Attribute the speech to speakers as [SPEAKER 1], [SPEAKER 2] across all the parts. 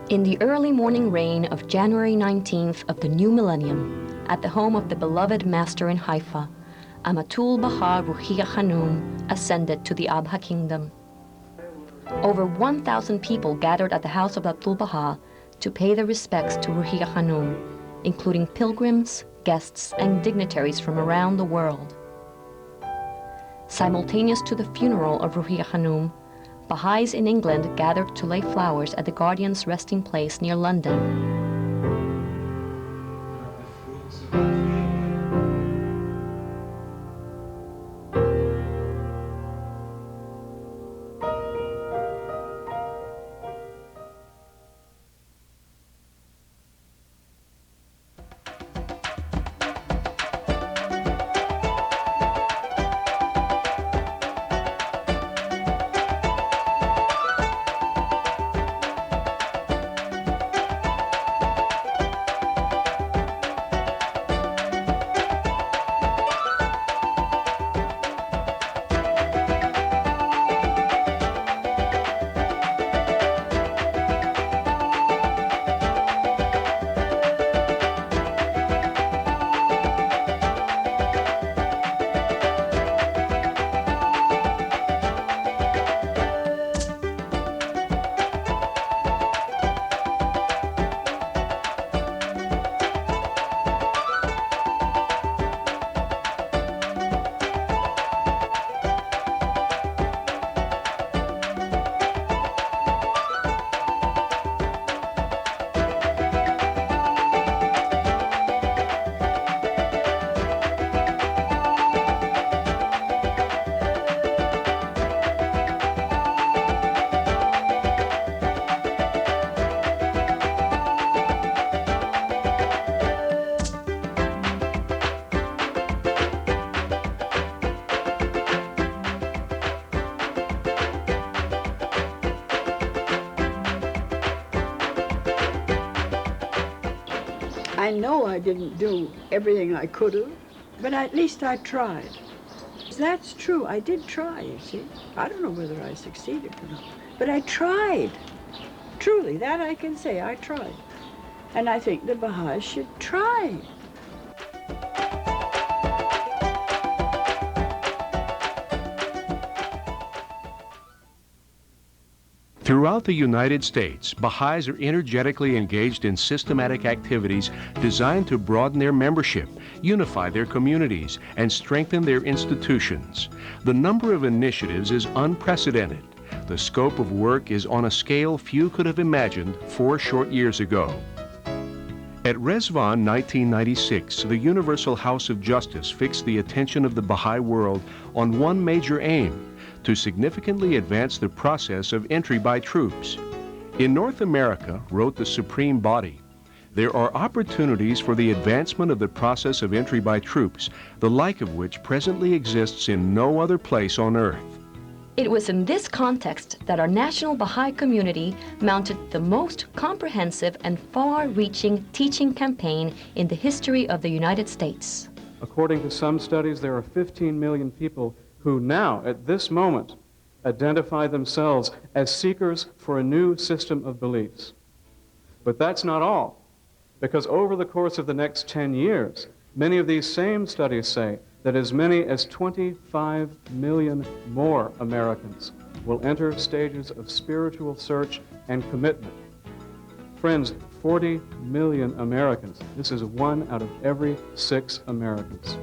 [SPEAKER 1] In the early morning rain of January 19th of the new millennium, at the home of the beloved master in Haifa, Abdu'l-Baha Ruhiyya Hanum ascended to the Abha kingdom. Over 1,000 people gathered at the house of Abdu'l-Baha to pay their respects to Ruhiyya Hanum, including pilgrims, guests, and dignitaries from around the world. Simultaneous to the funeral of Ruhiyya Hanum, Baha'is in England gathered to lay flowers at the Guardian's resting place near London.
[SPEAKER 2] I know I didn't do everything I could have, but at least I tried. That's true, I did try, you see. I don't know whether I succeeded or not, but I tried. Truly, that I can say, I tried. And I think the Baha'is should try.
[SPEAKER 3] Throughout the United States, Baha'is are energetically engaged in systematic activities designed to broaden their membership, unify their communities, and strengthen their institutions. The number of initiatives is unprecedented. The scope of work is on a scale few could have imagined 4 short years ago. At Rezvan 1996, the Universal House of Justice fixed the attention of the Baha'i world on one major aim: to significantly advance the process of entry by troops. In North America, wrote the Supreme Body, there are opportunities for the advancement of the process of entry by troops, the like of which presently exists in no other place on earth.
[SPEAKER 1] It was in this context that our national Baha'i community mounted the most comprehensive and far-reaching teaching campaign in the history of the United States.
[SPEAKER 4] According to some studies, there are 15 million people who now, at this moment, identify themselves as seekers for a new system of beliefs. But that's not all, because over the course of the next 10 years, many of these same studies say that as many as 25 million more Americans will enter stages of spiritual search and commitment. Friends, 40 million Americans. This is 1 out of every 6 Americans.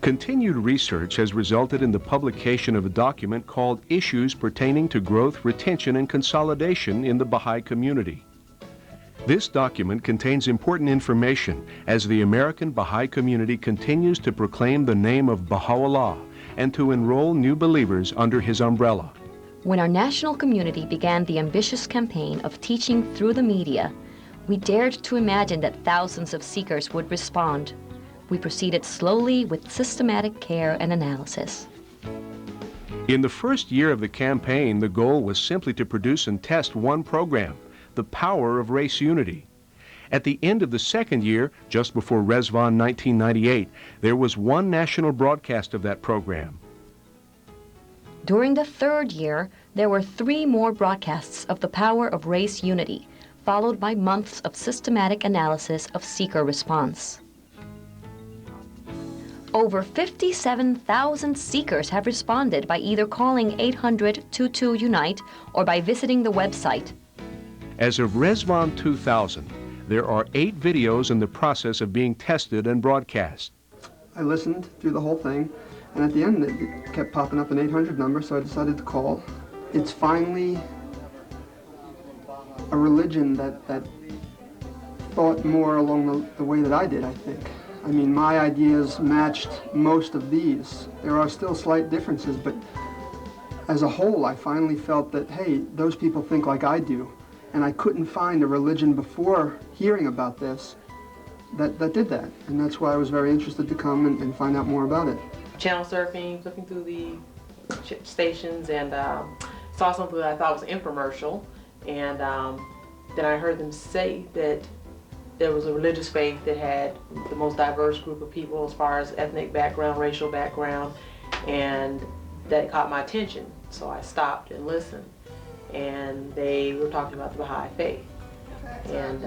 [SPEAKER 3] Continued research has resulted in the publication of a document called Issues Pertaining to Growth, Retention, and Consolidation in the Baha'i Community. This document contains important information as the American Baha'i community continues to proclaim the name of Baha'u'llah and to enroll new believers under his umbrella.
[SPEAKER 1] When our national community began the ambitious campaign of teaching through the media, we dared to imagine that thousands of seekers would respond. We proceeded slowly with systematic care and analysis.
[SPEAKER 3] In the first year of the campaign, the goal was simply to produce and test one program, the power of race unity. At the end of the second year, just before Rizwan 1998, there was one national broadcast of that program.
[SPEAKER 1] During the third year, there were 3 more broadcasts of the power of race unity, followed by months of systematic analysis of seeker response. Over 57,000 seekers have responded by either calling 800-22-UNITE or by visiting the website.
[SPEAKER 3] As of Rizwan 2000, there are 8 videos in the process of being tested and broadcast.
[SPEAKER 5] I listened through the whole thing, and at the end it kept popping up an 800 number, so I decided to call. It's finally a religion that thought more along the way that I did, I think. I mean, my ideas matched most of these. There are still slight differences, but as a whole, I finally felt that, hey, those people think like I do. And I couldn't find a religion before hearing about this that did that. And that's why I was very interested to come and find out more about it.
[SPEAKER 6] Channel surfing, looking through the stations, and saw something that I thought was an infomercial. And then I heard them say that there was a religious faith that had the most diverse group of people as far as ethnic background, racial background, and that caught my attention. So I stopped and listened. And they were talking about the Baha'i faith. And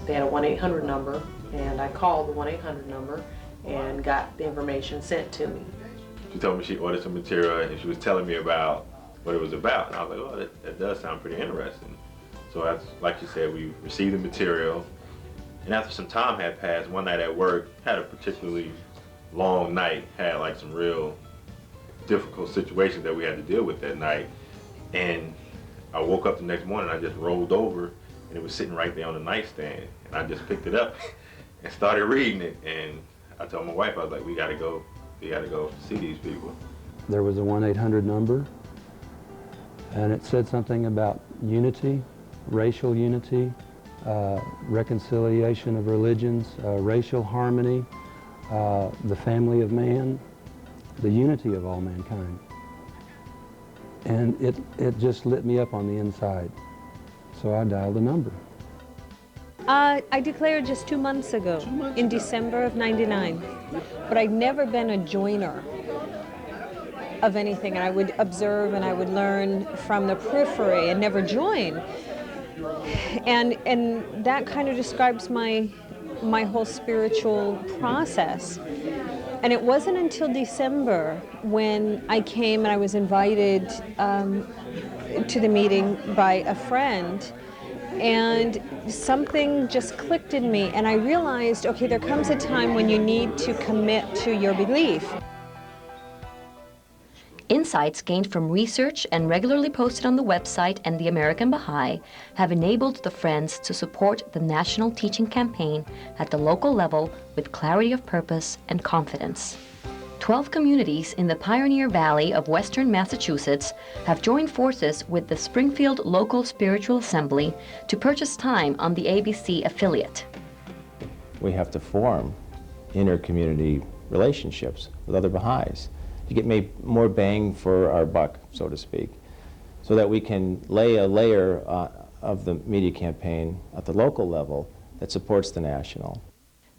[SPEAKER 6] they had a 1-800 number, and I called the 1-800 number and got the information sent to me.
[SPEAKER 7] She told me she ordered some material, and she was telling me about what it was about. And I was like, oh, that does sound pretty interesting. So that's, like you said, we received the material, and after some time had passed, one night at work, had a particularly long night, had like some real difficult situations that we had to deal with that night. And I woke up the next morning, I just rolled over, and it was sitting right there on the nightstand. And I just picked it up and started reading it. And I told my wife, I was like, we gotta go see these people.
[SPEAKER 8] There was a 1-800 number, and it said something about unity, racial unity, reconciliation of religions, racial harmony, the family of man, the unity of all mankind. And it just lit me up on the inside. So I dialed the number.
[SPEAKER 9] I declared just 2 months ago, in December of '99. But I'd never been a joiner of anything, and I would observe and I would learn from the periphery and never join. And that kind of describes my whole spiritual process. And it wasn't until December when I came and I was invited to the meeting by a friend, and something just clicked in me, and I realized, okay, there comes a time when you need to commit to your belief.
[SPEAKER 1] Insights gained from research and regularly posted on the website and the American Baha'i have enabled the Friends to support the national teaching campaign at the local level with clarity of purpose and confidence. 12 communities in the Pioneer Valley of Western Massachusetts have joined forces with the Springfield Local Spiritual Assembly to purchase time on the ABC affiliate.
[SPEAKER 10] We have to form inter-community relationships with other Baha'is to get more bang for our buck, so to speak, so that we can lay a layer of the media campaign at the local level that supports the national.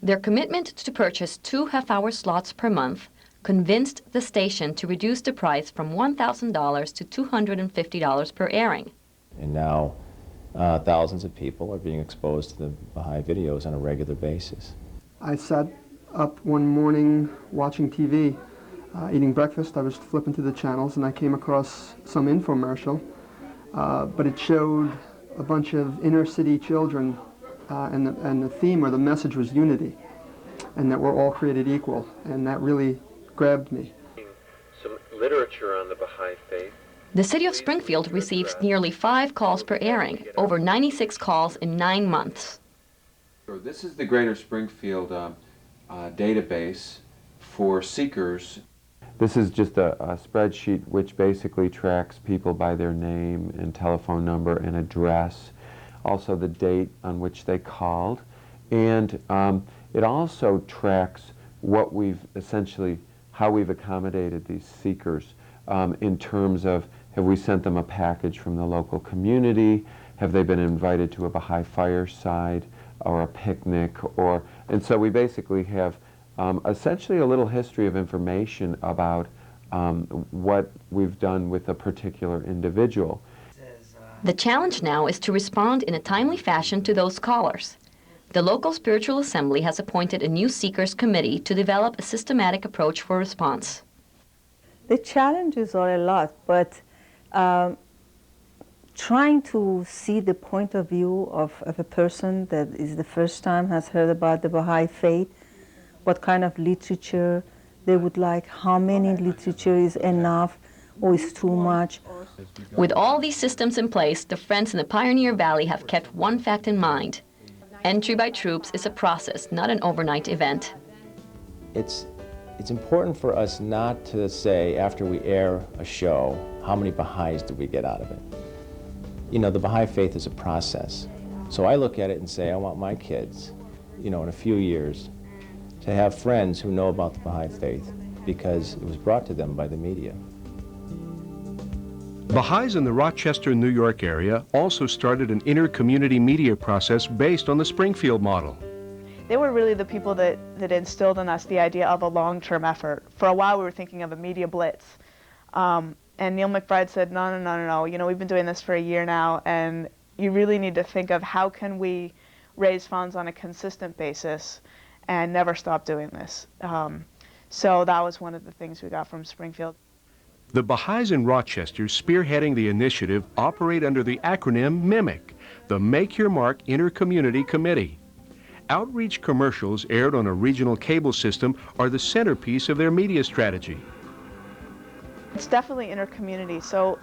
[SPEAKER 1] Their commitment to purchase 2 half-hour slots per month convinced the station to reduce the price from $1,000 to $250 per airing.
[SPEAKER 10] And now thousands of people are being exposed to the Baha'i videos on a regular basis.
[SPEAKER 5] I sat up one morning watching TV, eating breakfast. I was flipping through the channels and I came across some infomercial, but it showed a bunch of inner city children, and the theme or the message was unity, and that we're all created equal, and that really grabbed me.
[SPEAKER 11] Some literature on the Baha'i faith.
[SPEAKER 1] The city of Springfield receives nearly 5 calls per airing, over 96 calls in 9 months.
[SPEAKER 12] This is the Greater Springfield database for seekers.
[SPEAKER 13] This is just a spreadsheet which basically tracks people by their name and telephone number and address, also the date on which they called, and it also tracks what how we've accommodated these seekers in terms of, have we sent them a package from the local community, have they been invited to a Baha'i fireside, or a picnic, and so we basically have essentially a little history of information about what we've done with a particular individual.
[SPEAKER 1] The challenge now is to respond in a timely fashion to those callers. The local spiritual assembly has appointed a new Seekers Committee to develop a systematic approach for response.
[SPEAKER 14] The challenges are a lot, but trying to see the point of view of a person that is the first time has heard about the Baha'i faith, what kind of literature they would like, how many literature is enough or is too much.
[SPEAKER 1] With all these systems in place, the Friends in the Pioneer Valley have kept one fact in mind. Entry by troops is a process, not an overnight event.
[SPEAKER 10] It's important for us not to say, after we air a show, how many Baha'is did we get out of it? You know, the Baha'i faith is a process. So I look at it and say, I want my kids, you know, in a few years, to have friends who know about the Baha'i faith because it was brought to them by the media.
[SPEAKER 3] Baha'is in the Rochester, New York area also started an inter-community media process based on the Springfield model.
[SPEAKER 15] They were really the people that instilled in us the idea of a long-term effort. For a while we were thinking of a media blitz. And Neil McBride said, no, you know, we've been doing this for a year now, and you really need to think of how can we raise funds on a consistent basis and never stop doing this. So that was one of the things we got from Springfield.
[SPEAKER 3] The Baha'is in Rochester spearheading the initiative operate under the acronym MIMIC, the Make Your Mark Inter-Community Committee. Outreach commercials aired on a regional cable system are the centerpiece of their media strategy.
[SPEAKER 15] It's definitely inter-community. So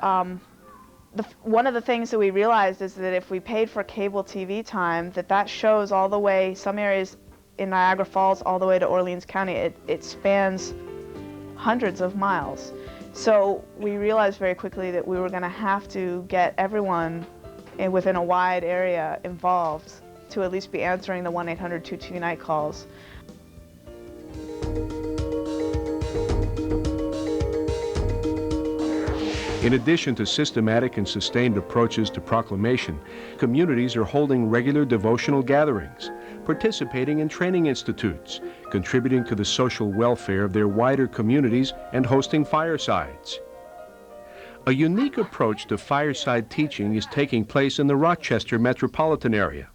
[SPEAKER 15] one of the things that we realized is that if we paid for cable TV time, that shows all the way, some areas in Niagara Falls all the way to Orleans County. It spans hundreds of miles. So we realized very quickly that we were going to have to get everyone within a wide area involved to at least be answering the 1-800-229 calls.
[SPEAKER 3] In addition to systematic and sustained approaches to proclamation, communities are holding regular devotional gatherings, participating in training institutes, contributing to the social welfare of their wider communities, and hosting firesides. A unique approach to fireside teaching is taking place in the Rochester metropolitan area.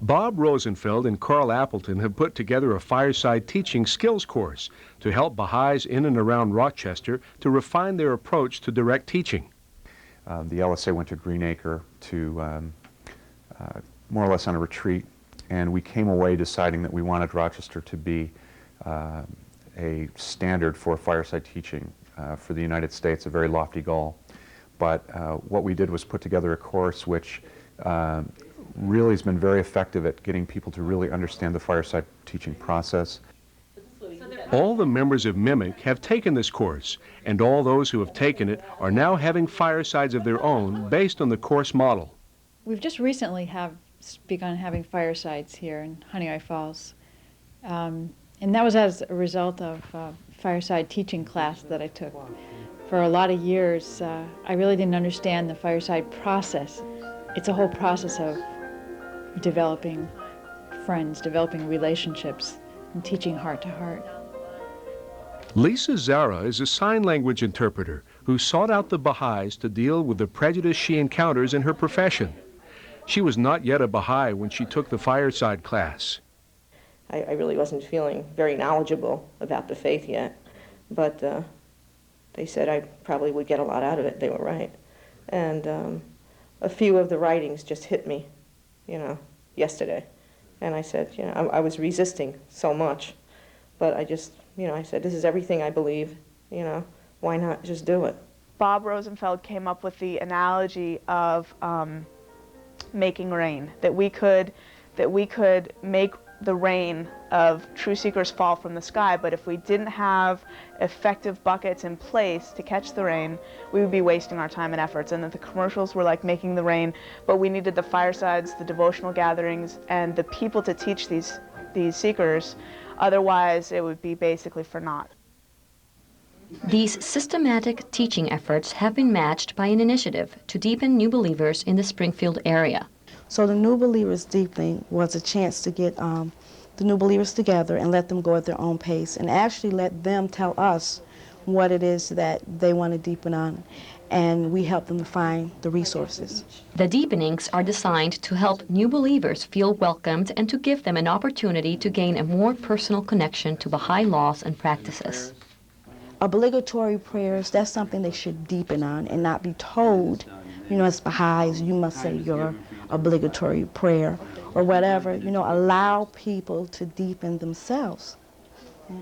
[SPEAKER 3] Bob Rosenfeld and Carl Appleton have put together a fireside teaching skills course to help Baha'is in and around Rochester to refine their approach to direct teaching.
[SPEAKER 16] The LSA went to Greenacre to more or less on a retreat, and we came away deciding that we wanted Rochester to be a standard for fireside teaching for the United States, a very lofty goal. But what we did was put together a course which really has been very effective at getting people to really understand the fireside teaching process.
[SPEAKER 3] All the members of MIMIC have taken this course, and all those who have taken it are now having firesides of their own based on the course model.
[SPEAKER 17] We've just recently begun having firesides here in Honey Eye Falls. And that was as a result of a fireside teaching class that I took. For a lot of years, I really didn't understand the fireside process. It's a whole process of developing friends, developing relationships, and teaching heart to heart.
[SPEAKER 3] Lisa Zara is a sign language interpreter who sought out the Baha'is to deal with the prejudice she encounters in her profession. She was not yet a Baha'i when she took the fireside class.
[SPEAKER 18] I really wasn't feeling very knowledgeable about the faith yet, but they said I probably would get a lot out of it. They were right. And a few of the writings just hit me, yesterday. And I said, I was resisting so much, but I just, I said, this is everything I believe, why not just do it?
[SPEAKER 15] Bob Rosenfeld came up with the analogy of making rain, that we could make the rain of true seekers fall from the sky, but if we didn't have effective buckets in place to catch the rain, we would be wasting our time and efforts, and that the commercials were like making the rain, but we needed the firesides, the devotional gatherings, and the people to teach these seekers, otherwise it would be basically for naught.
[SPEAKER 1] These systematic teaching efforts have been matched by an initiative to deepen new believers in the Springfield area.
[SPEAKER 19] So the New Believers Deepening was a chance to get the new believers together and let them go at their own pace and actually let them tell us what it is that they want to deepen on, and we help them to find the resources.
[SPEAKER 1] The deepenings are designed to help new believers feel welcomed and to give them an opportunity to gain a more personal connection to Baha'i laws and practices.
[SPEAKER 19] Obligatory prayers, that's something they should deepen on and not be told, you know, as Baha'is, you must say your obligatory prayer or whatever. You know, allow people to deepen themselves.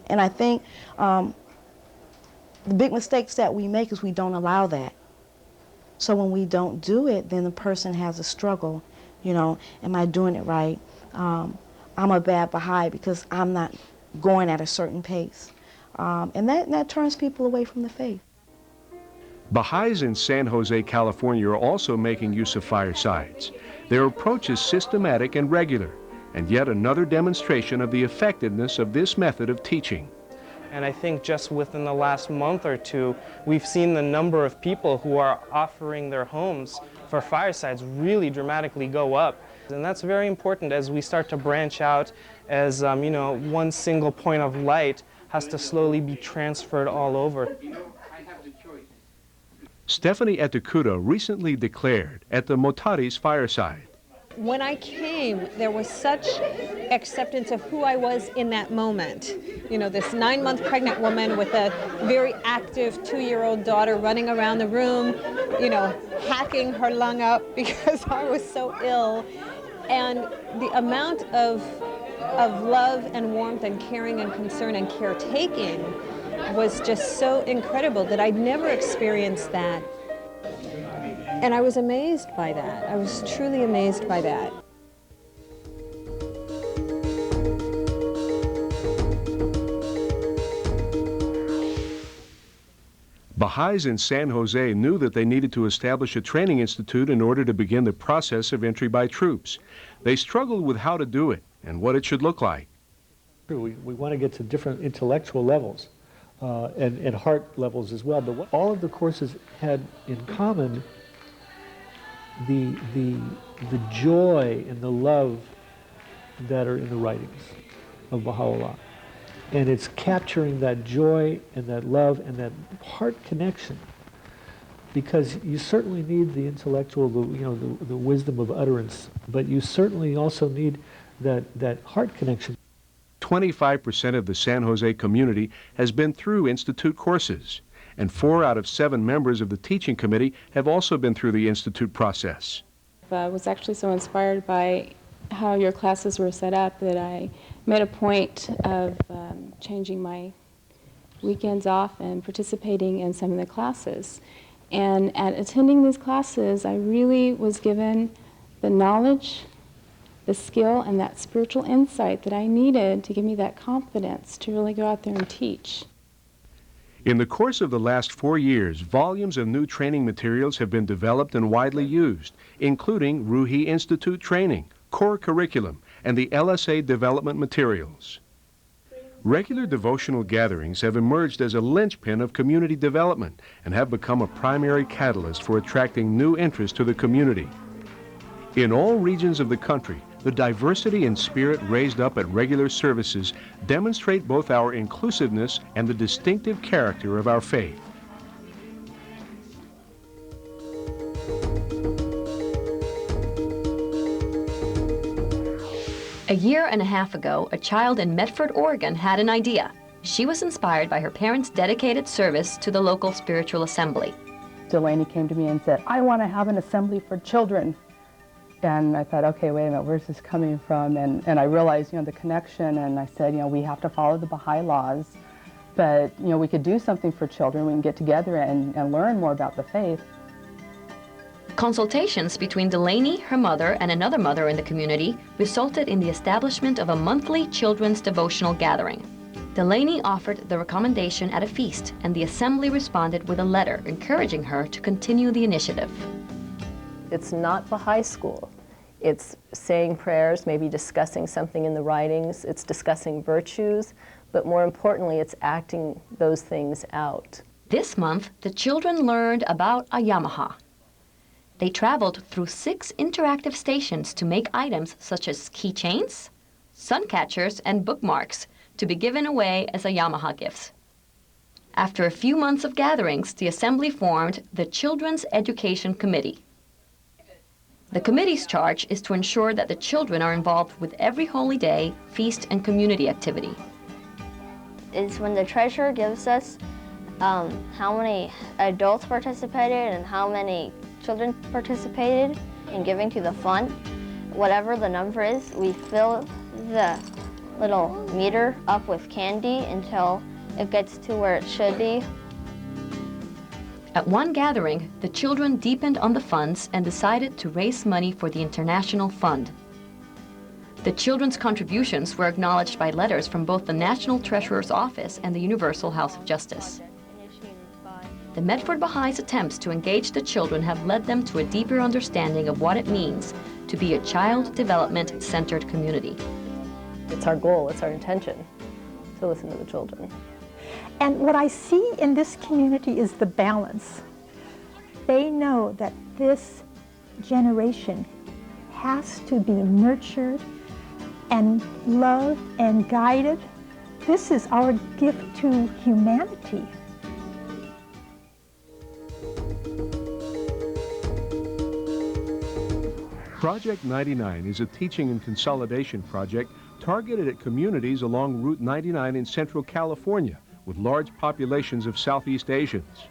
[SPEAKER 19] And I think the big mistakes that we make is we don't allow that. So when we don't do it, then the person has a struggle. You know, am I doing it right? I'm a bad Baha'i because I'm not going at a certain pace. And that turns people away from the faith.
[SPEAKER 3] Baha'is in San Jose, California are also making use of firesides. Their approach is systematic and regular, and yet another demonstration of the effectiveness of this method of teaching.
[SPEAKER 20] And I think just within the last month or two, we've seen the number of people who are offering their homes for firesides really dramatically go up. And that's very important as we start to branch out, as you know, one single point of light has to slowly be transferred all over.
[SPEAKER 3] Stephanie Etakuda recently declared at the Motari's fireside.
[SPEAKER 9] When I came, there was such acceptance of who I was in that moment. You know, this 9-month pregnant woman with a very active 2-year-old daughter running around the room, you know, hacking her lung up because I was so ill. And the amount of love and warmth and caring and concern and caretaking was just so incredible that I'd never experienced that. And I was amazed by that. I was truly amazed by that.
[SPEAKER 3] Baha'is in San Jose knew that they needed to establish a training institute in order to begin the process of entry by troops. They struggled with how to do it and what it should look like.
[SPEAKER 21] We want to get to different intellectual levels and heart levels as well. But what all of the courses had in common the joy and the love that are in the writings of Baha'u'llah. And it's capturing that joy and that love and that heart connection, because you certainly need the intellectual, the wisdom of utterance, but you certainly also need that heart connection.
[SPEAKER 3] 25% of the San Jose community has been through Institute courses, and 4 out of 7 members of the teaching committee have also been through the Institute process.
[SPEAKER 22] I was actually so inspired by how your classes were set up that I made a point of changing my weekends off and participating in some of the classes. And at attending these classes, I really was given the knowledge, the skill, and that spiritual insight that I needed to give me that confidence to really go out there and teach.
[SPEAKER 3] In the course of the last 4 years, volumes of new training materials have been developed and widely used, including Ruhi Institute training, core curriculum, and the LSA development materials. Regular devotional gatherings have emerged as a linchpin of community development and have become a primary catalyst for attracting new interest to the community. In all regions of the country, the diversity and spirit raised up at regular services demonstrate both our inclusiveness and the distinctive character of our faith.
[SPEAKER 1] A year and a half ago, a child in Medford, Oregon had an idea. She was inspired by her parents' dedicated service to the local spiritual assembly.
[SPEAKER 23] Delaney came to me and said, I want to have an assembly for children. And I thought, okay, wait a minute, where's this coming from? And I realized, the connection, and I said, we have to follow the Baha'i laws, but, we could do something for children. We can get together and learn more about the faith.
[SPEAKER 1] Consultations between Delaney, her mother, and another mother in the community resulted in the establishment of a monthly children's devotional gathering. Delaney offered the recommendation at a feast, and the assembly responded with a letter encouraging her to continue the initiative.
[SPEAKER 24] It's not Baha'i school. It's saying prayers, maybe discussing something in the writings, it's discussing virtues, but more importantly, it's acting those things out.
[SPEAKER 1] This month, the children learned about a Yamaha. They traveled through 6 interactive stations to make items such as keychains, sun catchers, and bookmarks to be given away as a Yamaha gift. After a few months of gatherings, the assembly formed the Children's Education Committee. The committee's charge is to ensure that the children are involved with every holy day, feast, and community activity.
[SPEAKER 2] It's when the treasurer gives us how many adults participated and how many children participated in giving to the fund. Whatever the number is, we fill the little meter up with candy until it gets to where it should be.
[SPEAKER 1] At one gathering, the children deepened on the funds and decided to raise money for the International Fund. The children's contributions were acknowledged by letters from both the National Treasurer's Office and the Universal House of Justice. The Medford Baha'is' attempts to engage the children have led them to a deeper understanding of what it means to be a child development-centered community.
[SPEAKER 24] It's our goal, it's our intention to listen to the children.
[SPEAKER 4] And what I see in this community is the balance. They know that this generation has to be nurtured and loved and guided. This is our gift to humanity.
[SPEAKER 3] Project 99 is a teaching and consolidation project targeted at communities along Route 99 in Central California with large populations of Southeast Asians.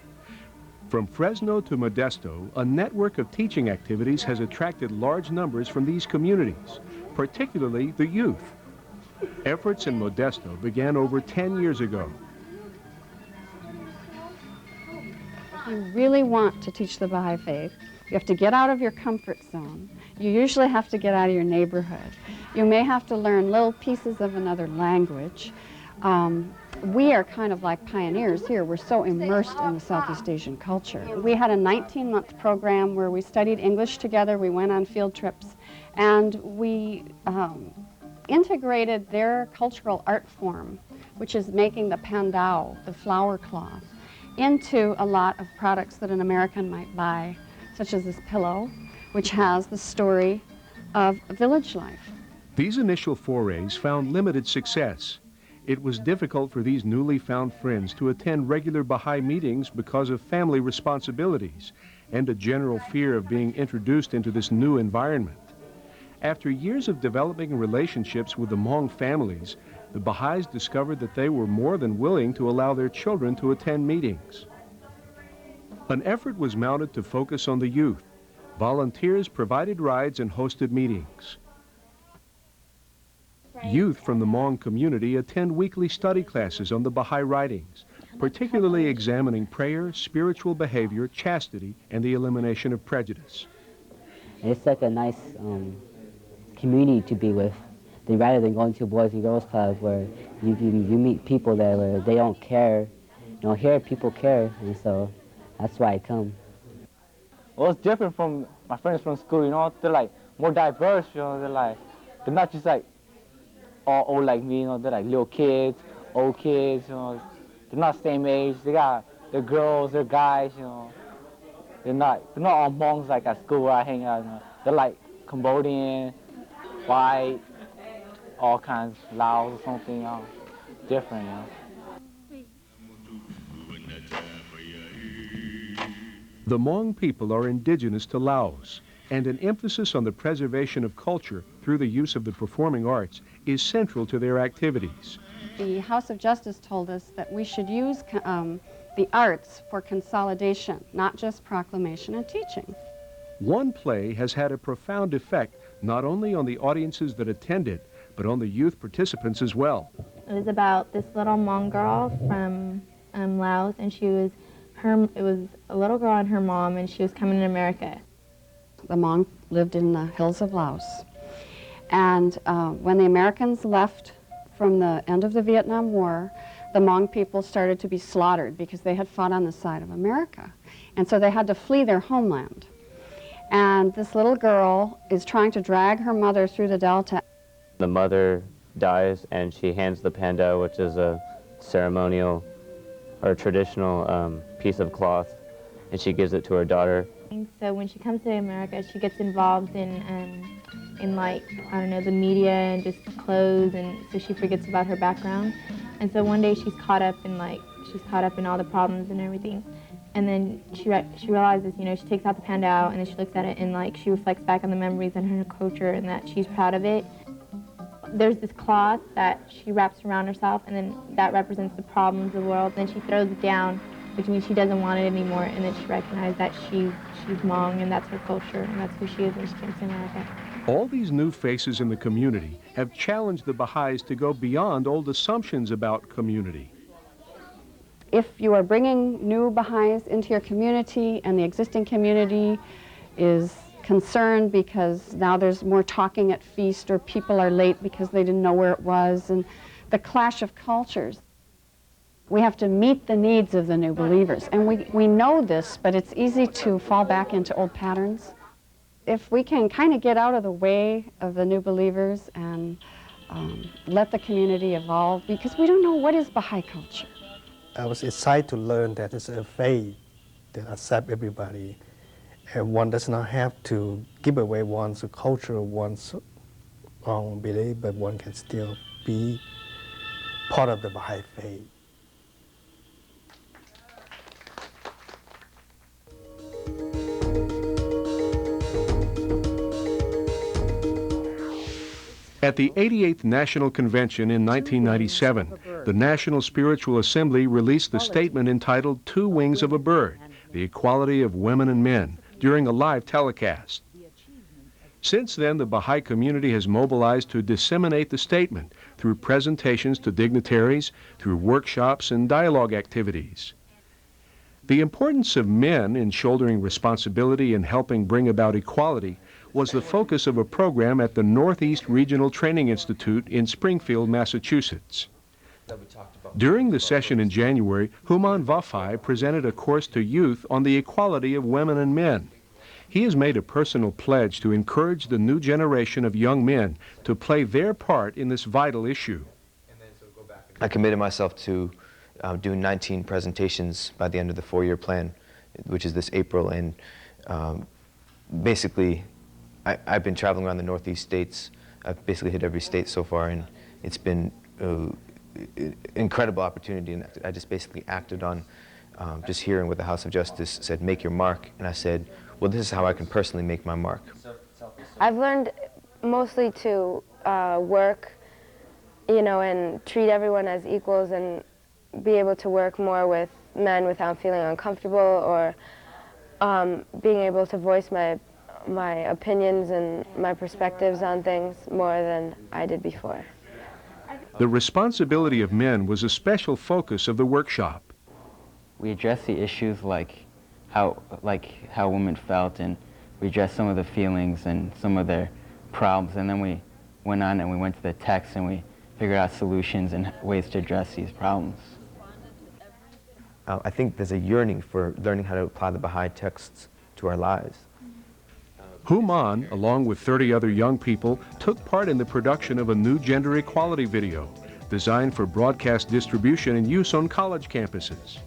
[SPEAKER 3] From Fresno to Modesto, a network of teaching activities has attracted large numbers from these communities, particularly the youth. Efforts in Modesto began over 10 years ago.
[SPEAKER 6] If you really want to teach the Baha'i faith, you have to get out of your comfort zone. You usually have to get out of your neighborhood. You may have to learn little pieces of another language. We are kind of like pioneers here. We're so immersed in the Southeast Asian culture. We had a 19-month program where we studied English together. We went on field trips, and we integrated their cultural art form, which is making the pandao, the flower cloth, into a lot of products that an American might buy, such as this pillow, which has the story of village life.
[SPEAKER 3] These initial forays found limited success. It was difficult for these newly found friends to attend regular Baha'i meetings because of family responsibilities and a general fear of being introduced into this new environment. After years of developing relationships with the Hmong families, the Baha'is discovered that they were more than willing to allow their children to attend meetings. An effort was mounted to focus on the youth. Volunteers provided rides and hosted meetings. Youth from the Hmong community attend weekly study classes on the Baha'i writings, particularly examining prayer, spiritual behavior, chastity, and the elimination of prejudice.
[SPEAKER 7] It's like a nice community to be with, rather than going to a Boys and Girls Club where you meet people there where they don't care. You know, here people care, and so that's why I come.
[SPEAKER 25] Well, it's different from my friends from school, you know. They're like more diverse, you know. They're not just like all old like me, you know. They're like little kids, old kids, you know. They're not same age. They're girls, they're guys, you know. They're not all Hmongs like at school where I hang out, you know. They're like Cambodian, white, all kinds, Laos or something, you know. Different, you know.
[SPEAKER 3] The Hmong people are indigenous to Laos, and an emphasis on the preservation of culture through the use of the performing arts is central to their activities.
[SPEAKER 6] The House of Justice told us that we should use the arts for consolidation, not just proclamation and teaching.
[SPEAKER 3] One play has had a profound effect not only on the audiences that attended, but on the youth participants as well.
[SPEAKER 26] It was about this little Hmong girl from Laos, and it was a little girl and her mom, and she was coming to America.
[SPEAKER 6] The Hmong lived in the hills of Laos. And when the Americans left from the end of the Vietnam War, the Hmong people started to be slaughtered because they had fought on the side of America. And so they had to flee their homeland. And this little girl is trying to drag her mother through the Delta.
[SPEAKER 27] The mother dies and she hands the panda, which is a ceremonial or traditional piece of cloth, and she gives it to her daughter.
[SPEAKER 26] So when she comes to America, she gets involved in like, I don't know, the media and just clothes, and so she forgets about her background. And so one day she's caught up in all the problems and everything. And then she realizes, you know, she takes out the panda out and then she looks at it and like she reflects back on the memories and her culture and that she's proud of it. There's this cloth that she wraps around herself and then that represents the problems of the world. And then she throws it down, which means she doesn't want it anymore. And then she recognizes that she's Hmong and that's her culture and that's who she is when she comes to America.
[SPEAKER 3] All these new faces in the community have challenged the Baha'is to go beyond old assumptions about community.
[SPEAKER 6] If you are bringing new Baha'is into your community and the existing community is concerned because now there's more talking at feast or people are late because they didn't know where it was and the clash of cultures, we have to meet the needs of the new believers. And we know this, but it's easy to fall back into old patterns. If we can kind of get out of the way of the new believers and let the community evolve, because we don't know what is Baha'i culture.
[SPEAKER 5] I was excited to learn that it's a faith that accepts everybody, and one does not have to give away one's culture, one's own belief, but one can still be part of the Baha'i faith.
[SPEAKER 3] At the 88th National Convention in 1997, the National Spiritual Assembly released the statement entitled "Two Wings of a Bird, the Equality of Women and Men," during a live telecast. Since then, the Baha'i community has mobilized to disseminate the statement through presentations to dignitaries, through workshops and dialogue activities. The importance of men in shouldering responsibility and helping bring about equality was the focus of a program at the Northeast Regional Training Institute in Springfield, Massachusetts. During the session in January, Human Vafai presented a course to youth on the equality of women and men. He has made a personal pledge to encourage the new generation of young men to play their part in this vital issue.
[SPEAKER 8] I committed myself to doing 19 presentations by the end of the 4-year plan, which is this April, and basically I've been traveling around the Northeast states. I've basically hit every state so far, and it's been an incredible opportunity, and I just basically acted on just hearing what the House of Justice said, make your mark, and I said, well, this is how I can personally make my mark.
[SPEAKER 26] I've learned mostly to work, you know, and treat everyone as equals and be able to work more with men without feeling uncomfortable or being able to voice my opinions and my perspectives on things more than I did before.
[SPEAKER 3] The responsibility of men was a special focus of the workshop.
[SPEAKER 10] We addressed the issues like how women felt, and we addressed some of the feelings and some of their problems, and then we went on and we went to the text and we figured out solutions and ways to address these problems.
[SPEAKER 8] I think there's a yearning for learning how to apply the Baha'i texts to our lives.
[SPEAKER 3] Human, along with 30 other young people, took part in the production of a new gender equality video designed for broadcast distribution and use on college campuses.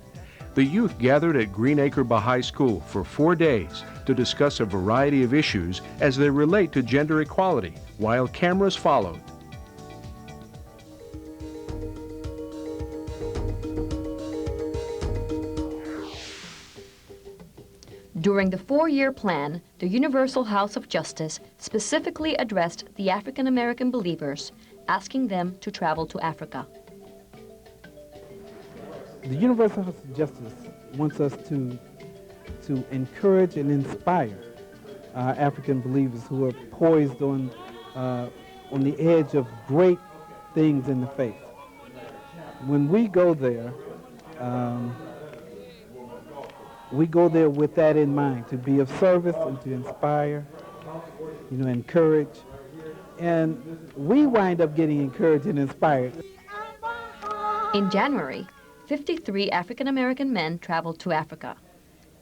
[SPEAKER 3] The youth gathered at Greenacre Baha'i School for 4 days to discuss a variety of issues as they relate to gender equality, while cameras followed.
[SPEAKER 1] During the 4-year plan, the Universal House of Justice specifically addressed the African American believers, asking them to travel to Africa.
[SPEAKER 11] The Universal House of Justice wants us to encourage and inspire African believers who are poised on the edge of great things in the faith. When we go there with that in mind, to be of service and to inspire, encourage. And we wind up getting encouraged and inspired.
[SPEAKER 1] In January, 53 African American men traveled to Africa.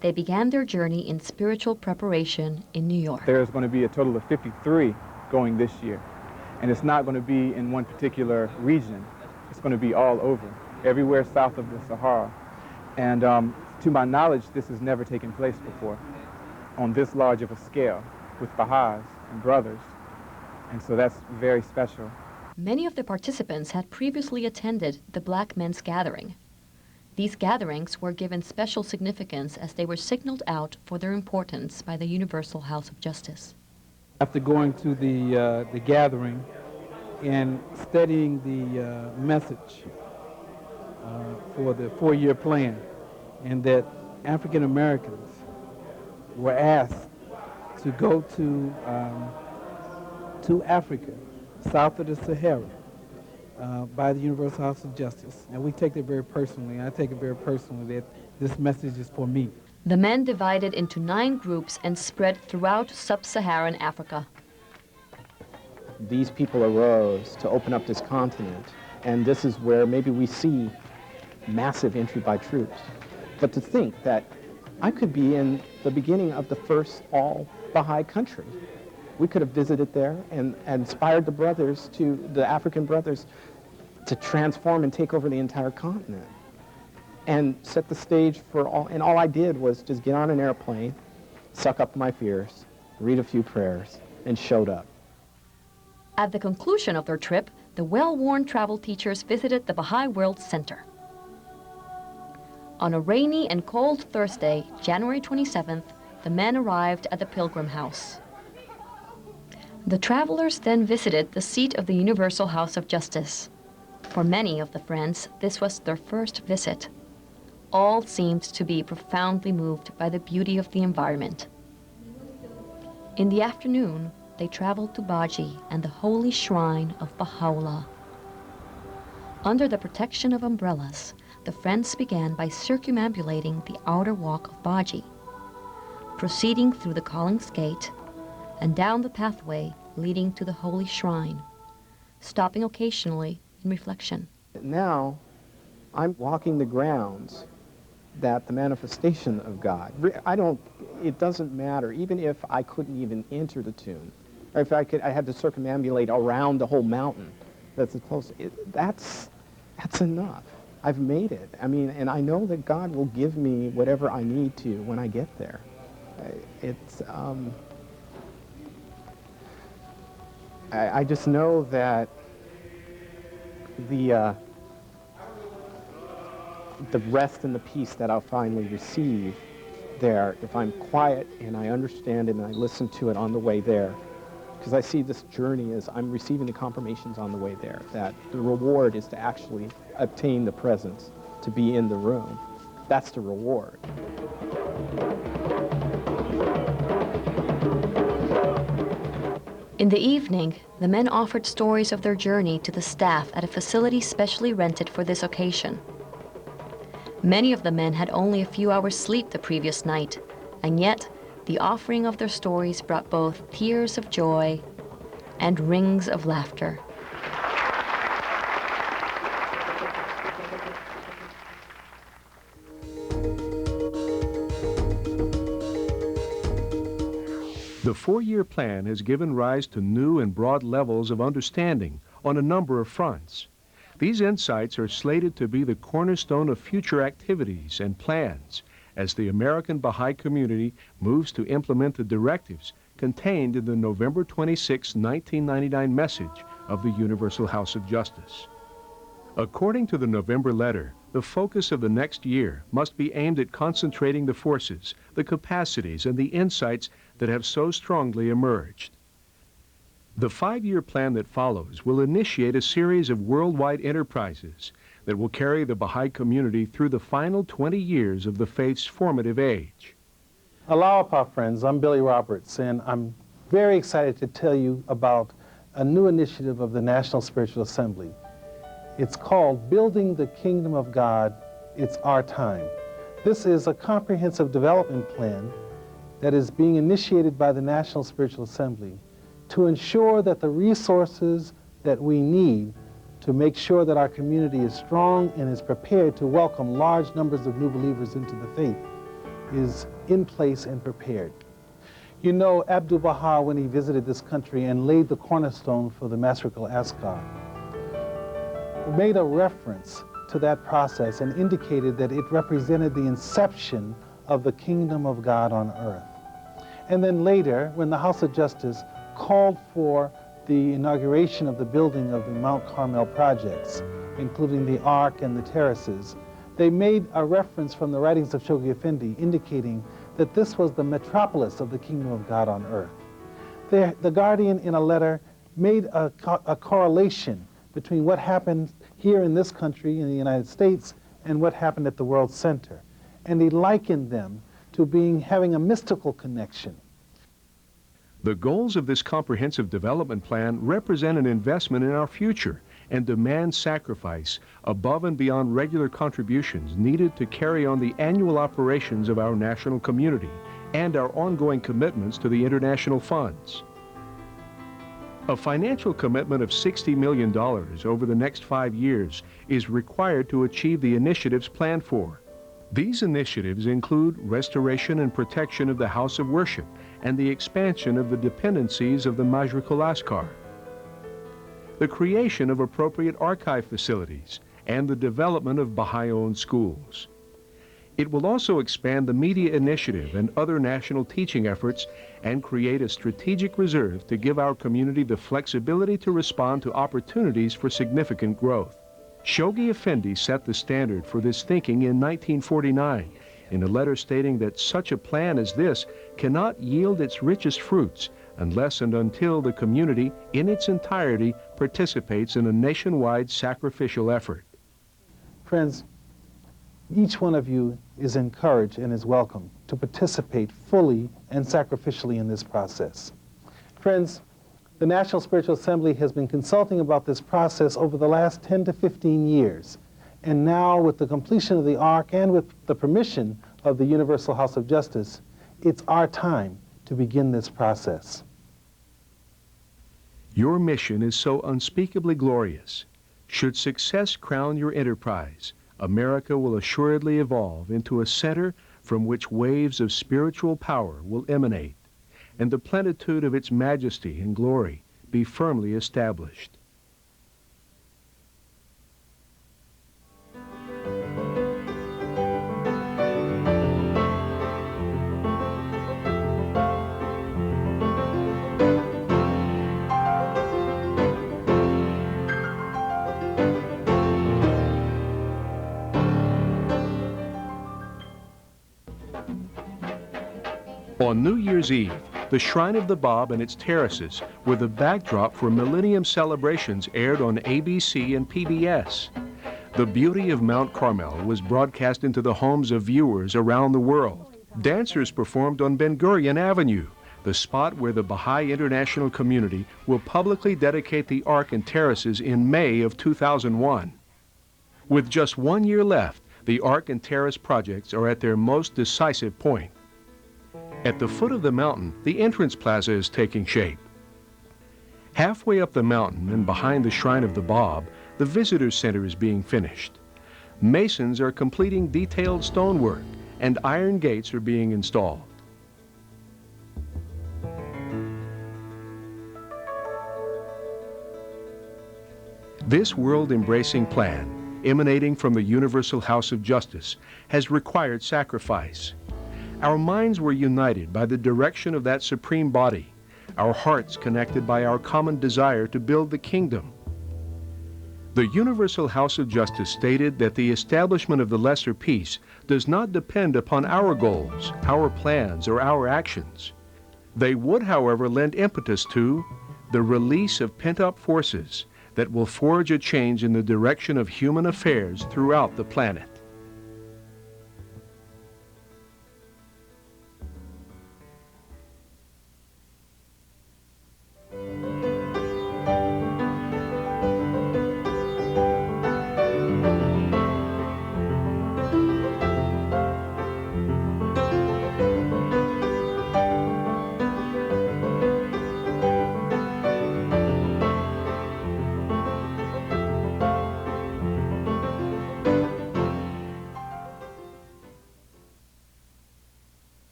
[SPEAKER 1] They began their journey in spiritual preparation in New York.
[SPEAKER 12] There's going to be a total of 53 going this year. And it's not going to be in one particular region. It's going to be all over, everywhere south of the Sahara. And to my knowledge, this has never taken place before. on this large of a scale with Baha'is and brothers. And so that's very special.
[SPEAKER 1] Many of the participants had previously attended the Black Men's Gathering. These gatherings were given special significance as they were signaled out for their importance by the Universal House of Justice.
[SPEAKER 11] After going to the gathering and studying the message for the 4-year plan, and that African Americans were asked to go to Africa, south of the Sahara, by the Universal House of Justice. And we take it very personally. I take it very personally that this message is for me.
[SPEAKER 1] The men divided into 9 groups and spread throughout sub-Saharan Africa.
[SPEAKER 13] These people arose to open up this continent, and this is where maybe we see massive entry by troops. But to think that I could be in the beginning of the first all-Baha'i country. We could have visited there and inspired the brothers, the African brothers, to transform and take over the entire continent and set the stage for all. And all I did was just get on an airplane, suck up my fears, read a few prayers, and showed up.
[SPEAKER 1] At the conclusion of their trip, the well-worn travel teachers visited the Baha'i World Center. On a rainy and cold Thursday, January 27th, the men arrived at the Pilgrim House. The travelers then visited the seat of the Universal House of Justice. For many of the friends, this was their first visit. All seemed to be profoundly moved by the beauty of the environment. In the afternoon, they traveled to Baji and the holy shrine of Baha'u'llah. Under the protection of umbrellas, the friends began by circumambulating the outer walk of Baji, proceeding through the Collins Gate and down the pathway leading to the holy shrine, stopping occasionally in reflection.
[SPEAKER 13] Now, I'm walking the grounds that the manifestation of God, it doesn't matter, even if I couldn't even enter the tomb, or if I had to circumambulate around the whole mountain, that's enough. I've made it. I mean, and I know that God will give me whatever I need to when I get there. I just know that the rest and the peace that I'll finally receive there, if I'm quiet and I understand it and I listen to it on the way there, because I see this journey as I'm receiving the confirmations on the way there, that the reward is to actually obtain the presence, to be in the room. That's the reward.
[SPEAKER 1] In the evening, the men offered stories of their journey to the staff at a facility specially rented for this occasion. Many of the men had only a few hours sleep the previous night, and yet the offering of their stories brought both tears of joy and rings of laughter.
[SPEAKER 3] The 4-year plan has given rise to new and broad levels of understanding on a number of fronts. These insights are slated to be the cornerstone of future activities and plans as the American Baha'i community moves to implement the directives contained in the November 26, 1999 message of the Universal House of Justice. According to the November letter, the focus of the next year must be aimed at concentrating the forces, the capacities, and the insights that have so strongly emerged. The 5-year plan that follows will initiate a series of worldwide enterprises that will carry the Baha'i community through the final 20 years of the faith's formative age.
[SPEAKER 14] Aloha, friends. I'm Billy Roberts, and I'm very excited to tell you about a new initiative of the National Spiritual Assembly. It's called Building the Kingdom of God. It's Our Time. This is a comprehensive development plan that is being initiated by the National Spiritual Assembly to ensure that the resources that we need to make sure that our community is strong and is prepared to welcome large numbers of new believers into the faith is in place and prepared. You know, Abdu'l-Baha, when he visited this country and laid the cornerstone for the Masrical Asghar, made a reference to that process and indicated that it represented the inception of the kingdom of God on earth. And then later, when the House of Justice called for the inauguration of the building of the Mount Carmel projects, including the Ark and the terraces, they made a reference from the writings of Shoghi Effendi indicating that this was the metropolis of the kingdom of God on earth. The Guardian, in a letter, made a correlation between what happened here in this country, in the United States, and what happened at the World Center. And he likened them to having a mystical connection.
[SPEAKER 3] The goals of this comprehensive development plan represent an investment in our future and demand sacrifice above and beyond regular contributions needed to carry on the annual operations of our national community and our ongoing commitments to the international funds. A financial commitment of $60 million over the next 5 years is required to achieve the initiatives planned for. These initiatives include restoration and protection of the house of worship and the expansion of the dependencies of the Majlis Askar, the creation of appropriate archive facilities, and the development of Baha'i-owned schools. It will also expand the media initiative and other national teaching efforts and create a strategic reserve to give our community the flexibility to respond to opportunities for significant growth. Shoghi Effendi set the standard for this thinking in 1949 in a letter stating that such a plan as this cannot yield its richest fruits unless and until the community in its entirety participates in a nationwide sacrificial effort.
[SPEAKER 14] Friends, each one of you is encouraged and is welcome to participate fully and sacrificially in this process. Friends, the National Spiritual Assembly has been consulting about this process over the last 10 to 15 years. And now, with the completion of the Ark and with the permission of the Universal House of Justice, it's our time to begin this process.
[SPEAKER 3] Your mission is so unspeakably glorious. Should success crown your enterprise, America will assuredly evolve into a center from which waves of spiritual power will emanate, and the plenitude of its majesty and glory be firmly established. On New Year's Eve, the Shrine of the Bab and its terraces were the backdrop for Millennium celebrations aired on ABC and PBS. The beauty of Mount Carmel was broadcast into the homes of viewers around the world. Dancers performed on Ben Gurion Avenue, the spot where the Baha'i international community will publicly dedicate the Ark and terraces in May of 2001. With just 1 year left, the Ark and terrace projects are at their most decisive point. At the foot of the mountain, the entrance plaza is taking shape. Halfway up the mountain and behind the Shrine of the Bab, the visitor center is being finished. Masons are completing detailed stonework, and iron gates are being installed. This world-embracing plan, emanating from the Universal House of Justice, has required sacrifice. Our minds were united by the direction of that supreme body, our hearts connected by our common desire to build the kingdom. The Universal House of Justice stated that the establishment of the lesser peace does not depend upon our goals, our plans, or our actions. They would, however, lend impetus to the release of pent-up forces that will forge a change in the direction of human affairs throughout the planet.